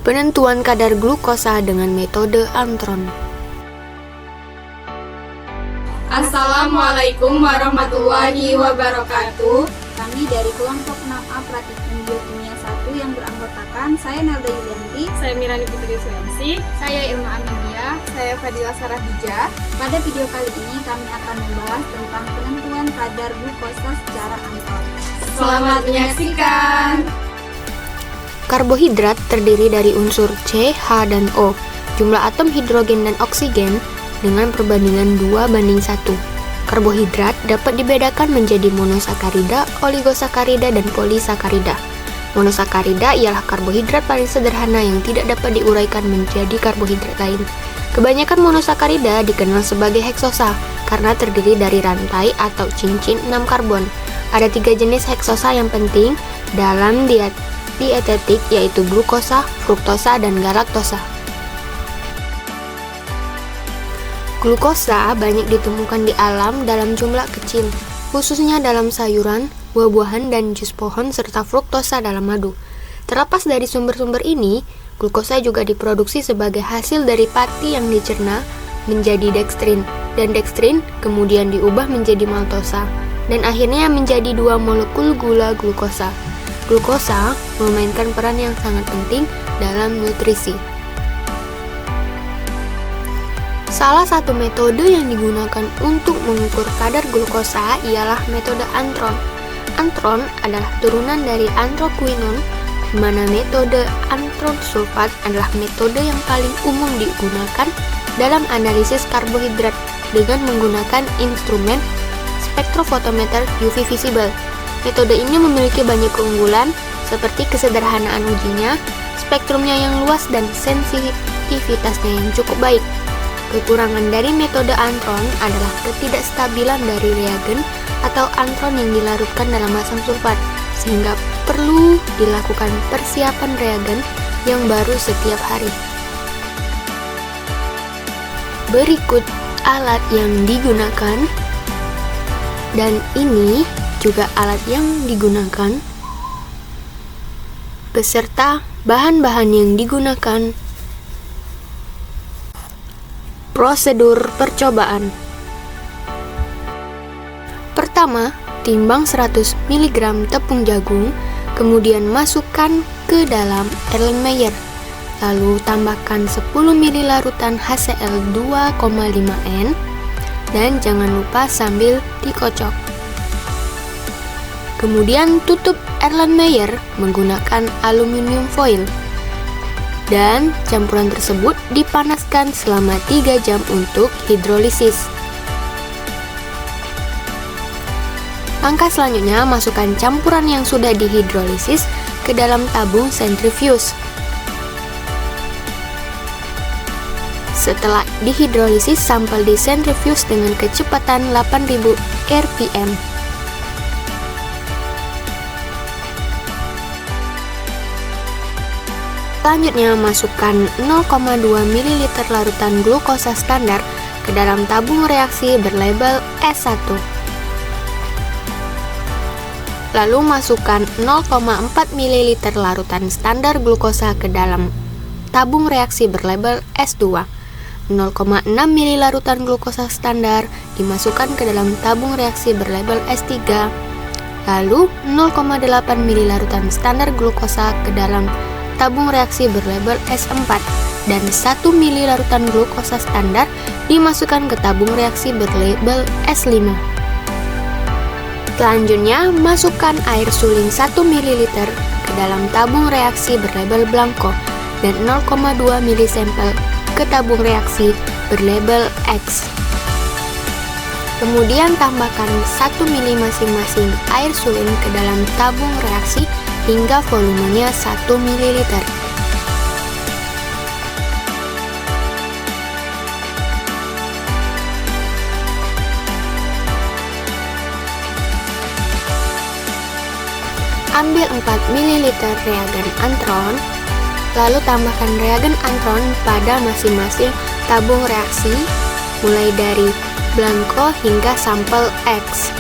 Penentuan kadar glukosa dengan metode Antron. Assalamualaikum warahmatullahi wabarakatuh. Kami dari kelompok 6A Praktikum Biokimia 1 yang beranggotakan saya Nelda Yulianti, Saya Mirani Putri Suensi. saya Ilma Aminia, Saya Fadila Sarahija. Pada video kali ini kami akan membahas tentang penentuan kadar glukosa secara Antron. Selamat menyaksikan. Karbohidrat terdiri dari unsur C, H, dan O. Jumlah atom hidrogen dan oksigen dengan perbandingan 2:1. Karbohidrat dapat dibedakan menjadi monosakarida, oligosakarida, dan polisakarida. Monosakarida ialah karbohidrat paling sederhana yang tidak dapat diuraikan menjadi karbohidrat lain. Kebanyakan monosakarida dikenal sebagai heksosa karena terdiri dari rantai atau cincin 6 karbon. Ada 3 jenis heksosa yang penting dalam dietetik, yaitu glukosa, fruktosa, dan galaktosa. Glukosa banyak ditemukan di alam dalam jumlah kecil, khususnya dalam sayuran, buah-buahan, dan jus pohon, serta fruktosa dalam madu. Terlepas dari sumber-sumber ini, glukosa juga diproduksi sebagai hasil dari pati yang dicerna menjadi dekstrin, dan dekstrin kemudian diubah menjadi maltosa, dan akhirnya menjadi 2 molekul gula glukosa. Glukosa memainkan peran yang sangat penting dalam nutrisi. Salah satu metode yang digunakan untuk mengukur kadar glukosa ialah metode Antron. Antron adalah turunan dari antroquinon, di mana metode Antron sulfat adalah metode yang paling umum digunakan dalam analisis karbohidrat dengan menggunakan instrumen spektrofotometer UV visible. Metode ini memiliki banyak keunggulan seperti kesederhanaan ujinya, spektrumnya yang luas, dan sensitivitasnya yang cukup baik. Kekurangan dari metode Antron adalah ketidakstabilan dari reagen atau Antron yang dilarutkan dalam asam sulfat, sehingga perlu dilakukan persiapan reagen yang baru setiap hari. Berikut alat yang digunakan, dan ini juga alat yang digunakan beserta bahan-bahan yang digunakan. Prosedur percobaan. Pertama, timbang 100 mg tepung jagung, kemudian masukkan ke dalam Erlenmeyer. Lalu tambahkan 10 ml larutan HCl 2,5 N dan jangan lupa sambil dikocok. Kemudian tutup Erlenmeyer menggunakan aluminium foil. Dan campuran tersebut dipanaskan selama 3 jam untuk hidrolisis. Langkah selanjutnya, masukkan campuran yang sudah dihidrolisis ke dalam tabung sentrifuge. Setelah dihidrolisis, sampel disentrifuge dengan kecepatan 8000 rpm. Selanjutnya, masukkan 0,2 ml larutan glukosa standar ke dalam tabung reaksi berlabel S1. Lalu masukkan 0,4 ml larutan standar glukosa ke dalam tabung reaksi berlabel S2. 0,6 ml larutan glukosa standar dimasukkan ke dalam tabung reaksi berlabel S3. Lalu 0,8 ml larutan standar glukosa ke dalam tabung reaksi berlabel S4 dan 1 ml larutan glukosa standar dimasukkan ke tabung reaksi berlabel S5. Selanjutnya, masukkan air suling 1 ml ke dalam tabung reaksi berlabel Blanco dan 0,2 ml sampel ke tabung reaksi berlabel X. Kemudian tambahkan 1 ml masing-masing air suling ke dalam tabung reaksi hingga volumenya 1 ml. Ambil 4 ml reagen Antron, lalu tambahkan reagen Antron pada masing-masing tabung reaksi, mulai dari Blanco hingga sampel X.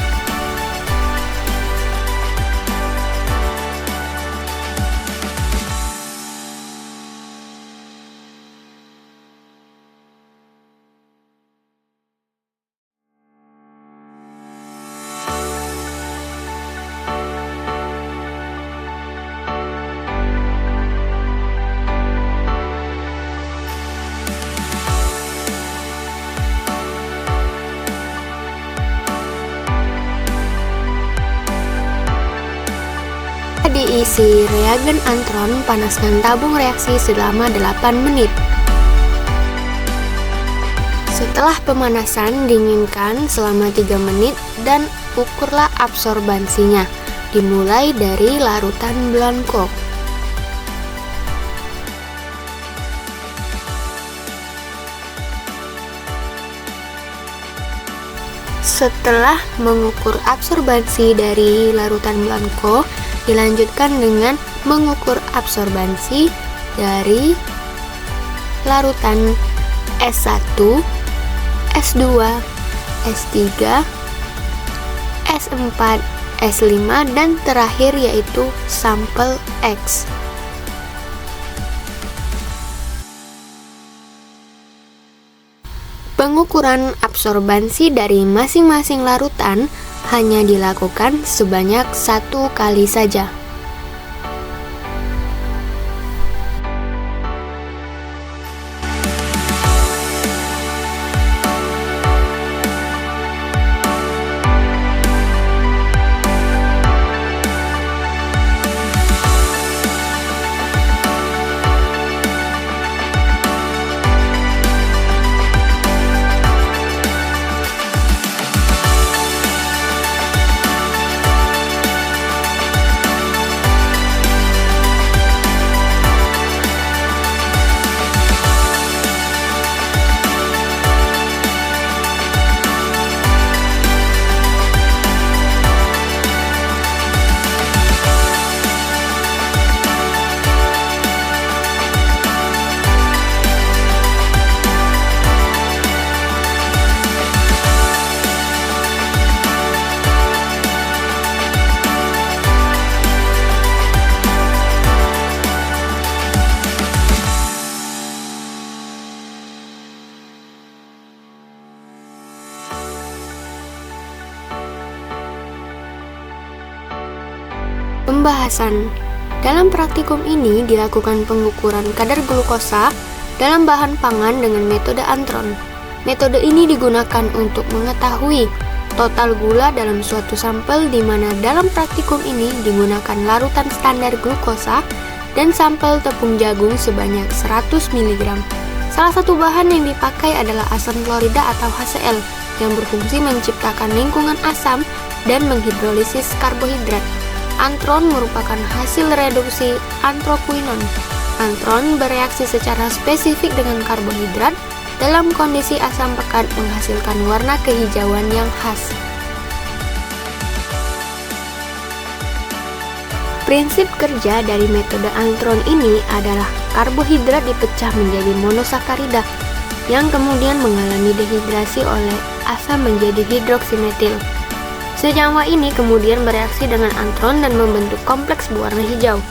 isi reagen antron, panaskan tabung reaksi selama 8 menit. Setelah pemanasan, dinginkan selama 3 menit dan ukurlah absorbansinya. Dimulai dari larutan blanko. Setelah mengukur absorbansi dari larutan blanko, dilanjutkan dengan mengukur absorbansi dari larutan S1, S2, S3, S4, S5, dan terakhir yaitu sampel X. Pengukuran absorbansi dari masing-masing larutan hanya dilakukan sebanyak 1 kali saja. Pembahasan. Dalam praktikum ini dilakukan pengukuran kadar glukosa dalam bahan pangan dengan metode antron. Metode ini digunakan untuk mengetahui total gula dalam suatu sampel, di mana dalam praktikum ini digunakan larutan standar glukosa dan sampel tepung jagung sebanyak 100 mg. Salah satu bahan yang dipakai adalah asam klorida atau HCl yang berfungsi menciptakan lingkungan asam dan menghidrolisis karbohidrat. Antron merupakan hasil reduksi antrokuinon. Antron bereaksi secara spesifik dengan karbohidrat dalam kondisi asam pekat, menghasilkan warna kehijauan yang khas. Prinsip kerja dari metode antron ini adalah karbohidrat dipecah menjadi monosakarida yang kemudian mengalami dehidrasi oleh asam menjadi hidroksimetil. Senyawa ini kemudian bereaksi dengan antron dan membentuk kompleks berwarna hijau.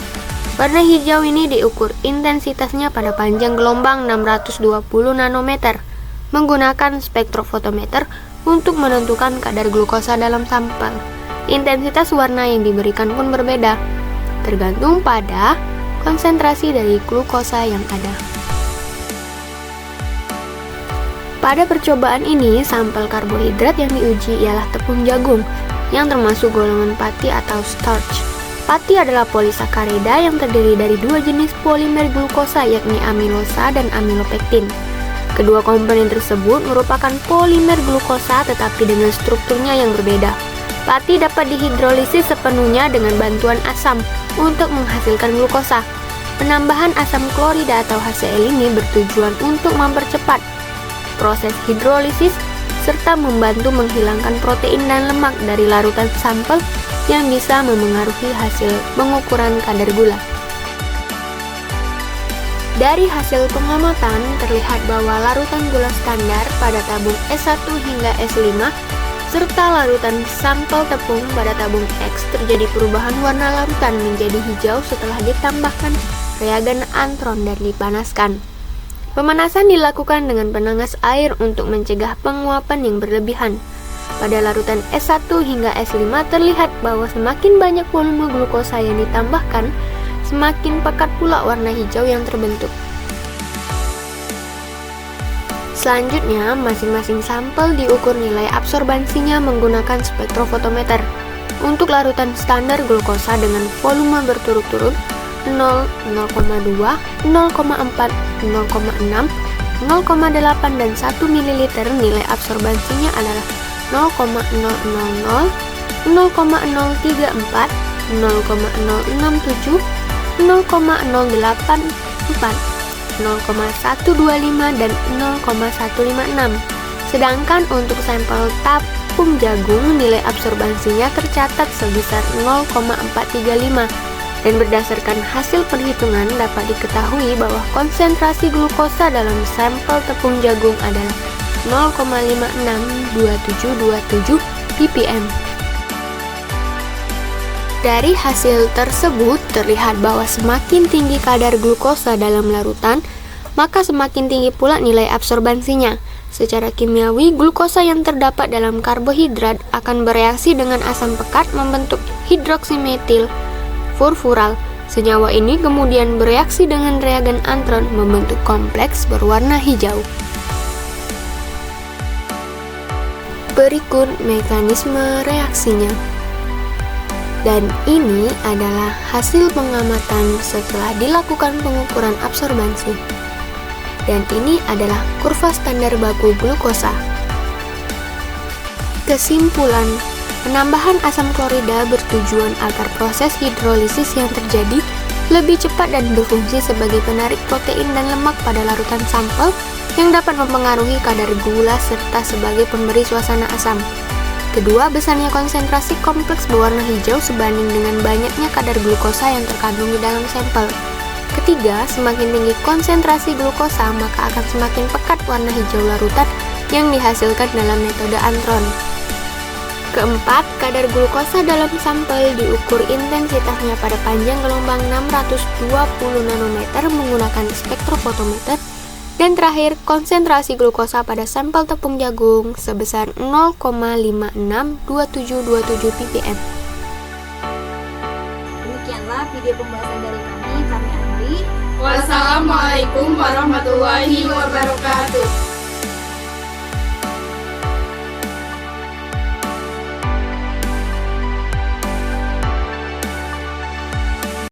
Warna hijau ini diukur intensitasnya pada panjang gelombang 620 nanometer menggunakan spektrofotometer untuk menentukan kadar glukosa dalam sampel. Intensitas warna yang diberikan pun berbeda, tergantung pada konsentrasi dari glukosa yang ada. Pada percobaan ini, sampel karbohidrat yang diuji ialah tepung jagung, yang termasuk golongan pati atau starch. Pati adalah polisakarida yang terdiri dari 2 jenis polimer glukosa, yakni amilosa dan amilopektin. Kedua komponen tersebut merupakan polimer glukosa tetapi dengan strukturnya yang berbeda. Pati dapat dihidrolisis sepenuhnya dengan bantuan asam untuk menghasilkan glukosa. Penambahan asam klorida atau HCl ini bertujuan untuk mempercepat proses hidrolisis serta membantu menghilangkan protein dan lemak dari larutan sampel yang bisa memengaruhi hasil pengukuran kadar gula. Dari hasil pengamatan terlihat bahwa larutan gula standar pada tabung S1 hingga S5 serta larutan sampel tepung pada tabung X terjadi perubahan warna larutan menjadi hijau setelah ditambahkan reagen antron dan dipanaskan. Pemanasan dilakukan dengan penangas air untuk mencegah penguapan yang berlebihan. Pada larutan S1 hingga S5 terlihat bahwa semakin banyak volume glukosa yang ditambahkan, semakin pekat pula warna hijau yang terbentuk. Selanjutnya, masing-masing sampel diukur nilai absorbansinya menggunakan spektrofotometer. Untuk larutan standar glukosa dengan volume berturut-turut 0, 0,2, 0,4, 0,6, 0,8 dan 1 ml, nilai absorbansinya adalah 0,000, 0,034, 0,067, 0,084, 0,125 dan 0,156. Sedangkan untuk sampel tepung jagung nilai absorbansinya tercatat sebesar 0,435 dan berdasarkan hasil perhitungan dapat diketahui bahwa konsentrasi glukosa dalam sampel tepung jagung adalah 0,562727 ppm. Dari hasil tersebut terlihat bahwa semakin tinggi kadar glukosa dalam larutan, maka semakin tinggi pula nilai absorbansinya. Secara kimiawi, glukosa yang terdapat dalam karbohidrat akan bereaksi dengan asam pekat membentuk hidroksimetil furfural. Senyawa ini kemudian bereaksi dengan reagen antron membentuk kompleks berwarna hijau. Berikut mekanisme reaksinya. Dan ini adalah hasil pengamatan setelah dilakukan pengukuran absorbansi. Dan ini adalah kurva standar baku glukosa. Kesimpulan, penambahan asam klorida bertujuan agar proses hidrolisis yang terjadi lebih cepat dan berfungsi sebagai penarik protein dan lemak pada larutan sampel yang dapat mempengaruhi kadar gula serta sebagai pemberi suasana asam. Kedua, besarnya konsentrasi kompleks berwarna hijau sebanding dengan banyaknya kadar glukosa yang terkandung di dalam sampel. Ketiga, semakin tinggi konsentrasi glukosa, maka akan semakin pekat warna hijau larutan yang dihasilkan dalam metode antron. Keempat, kadar glukosa dalam sampel diukur intensitasnya pada panjang gelombang 620 nanometer menggunakan spektrofotometer. Dan terakhir, konsentrasi glukosa pada sampel tepung jagung sebesar 0,562727 ppm. Demikianlah video pembahasan dari kami Andri. Wassalamualaikum warahmatullahi wabarakatuh.